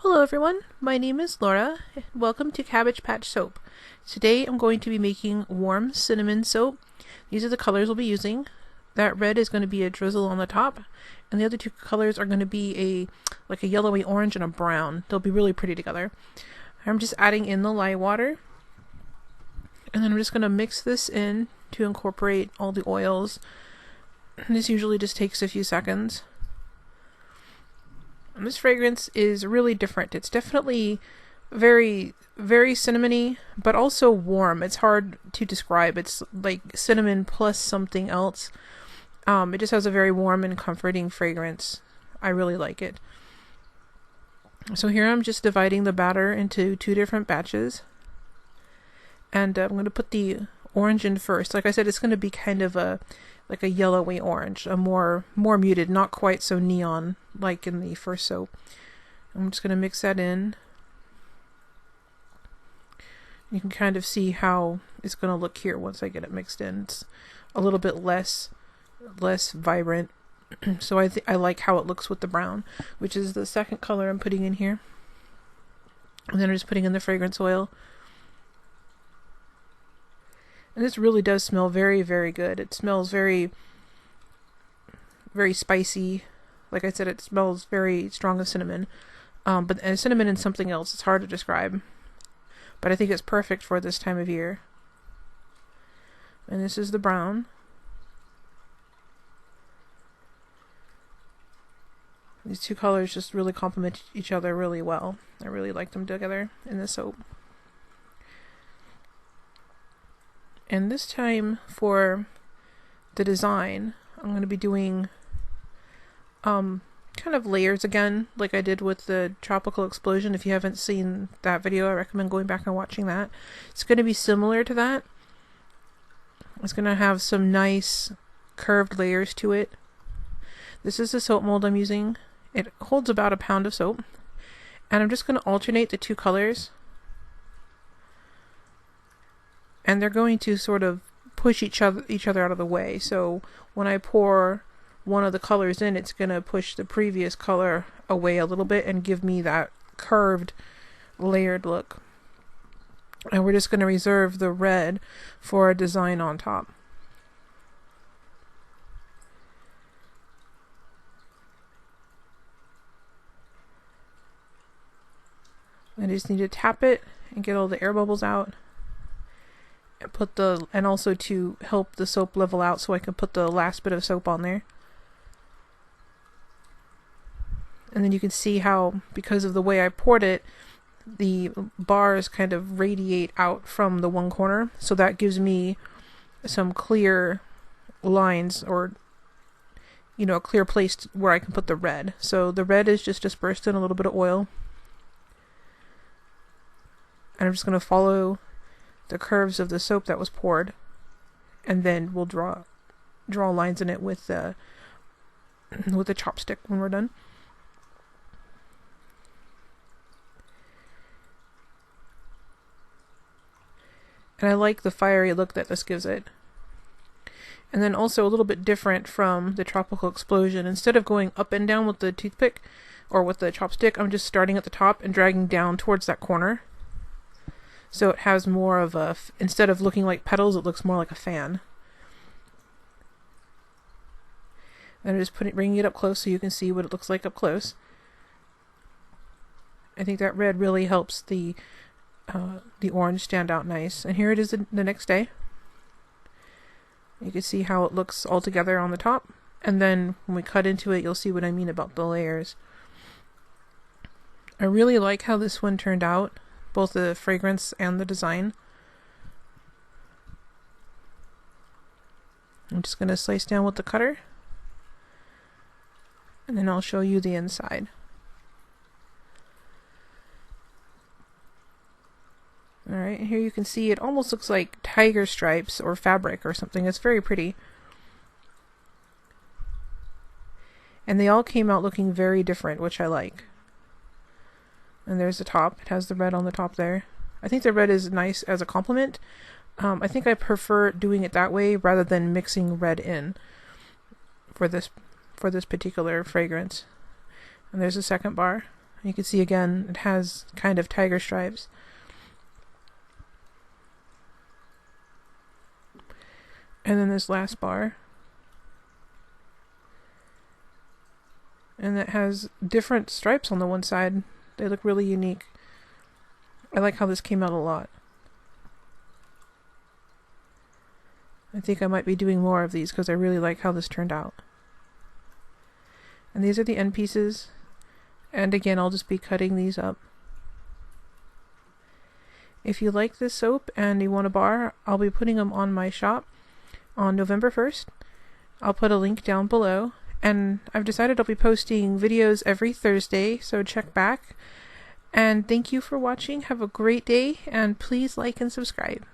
Hello everyone, my name is Laura. Welcome to Cabbage Patch Soap. Today I'm going to be making warm cinnamon soap. These are the colors we'll be using. That red is going to be a drizzle on the top, and the other two colors are going to be like a yellowy orange and a brown. They'll be really pretty together. I'm just adding in the lye water, and then I'm just going to mix this in to incorporate all the oils. This usually just takes a few seconds. And this fragrance is really different. It's definitely very, very cinnamony, but also warm. It's hard to describe. It's like cinnamon plus something else. It just has a very warm and comforting fragrance. I really like it. So here I'm just dividing the batter into two different batches. And I'm going to put the orange in first. Like I said, it's going to be kind of like a yellowy orange, a more muted, not quite so neon like in the first soap. I'm just going to mix that in. You can kind of see how it's going to look here once I get it mixed in. It's a little bit less vibrant. So I like how it looks with the brown, which is the second color I'm putting in here. And then I'm just putting in the fragrance oil. And this really does smell very, very good. It smells very, very spicy. Like I said, it smells very strong of cinnamon. But cinnamon and something else. It's hard to describe. But I think it's perfect for this time of year. And this is the brown. These two colors just really complement each other really well. I really like them together in the soap. And this time for the design, I'm going to be doing kind of layers again, like I did with the Tropical Explosion. If you haven't seen that video, I recommend going back and watching that. It's going to be similar to that. It's going to have some nice curved layers to it. This is the soap mold I'm using. It holds about a pound of soap. And I'm just going to alternate the two colors. And they're going to sort of push each other out of the way. So when I pour one of the colors in, it's going to push the previous color away a little bit and give me that curved, layered look. And we're just going to reserve the red for a design on top. I just need to tap it and get all the air bubbles out. And also to help the soap level out so I can put the last bit of soap on there. And then you can see how, because of the way I poured it, the bars kind of radiate out from the one corner. So that gives me some clear lines, or a clear place where I can put the red. So the red is just dispersed in a little bit of oil. And I'm just going to follow the curves of the soap that was poured, and then we'll draw lines in it with the chopstick when we're done. And I like the fiery look that this gives it. And then also a little bit different from the Tropical Explosion. Instead of going up and down with the toothpick or with the chopstick, I'm just starting at the top and dragging down towards that corner. So it has more of instead of looking like petals, it looks more like a fan. And I'm just bringing it up close so you can see what it looks like up close. I think that red really helps the orange stand out nice. And here it is the next day. You can see how it looks all together on the top. And then when we cut into it, you'll see what I mean about the layers. I really like how this one turned out. Both the fragrance and the design. I'm just going to slice down with the cutter. And then I'll show you the inside. Alright, here you can see it almost looks like tiger stripes or fabric or something. It's very pretty. And they all came out looking very different, which I like. And there's the top. It has the red on the top there. I think the red is nice as a complement. I think I prefer doing it that way rather than mixing red in for this particular fragrance. And there's the second bar. You can see again, it has kind of tiger stripes. And then this last bar. And that has different stripes on the one side. They look really unique. I like how this came out a lot. I think I might be doing more of these because I really like how this turned out. And these are the end pieces. And again, I'll just be cutting these up. If you like this soap and you want a bar, I'll be putting them on my shop on November 1st. I'll put a link down below. And I've decided I'll be posting videos every Thursday, so check back. And thank you for watching. Have a great day, and please like and subscribe.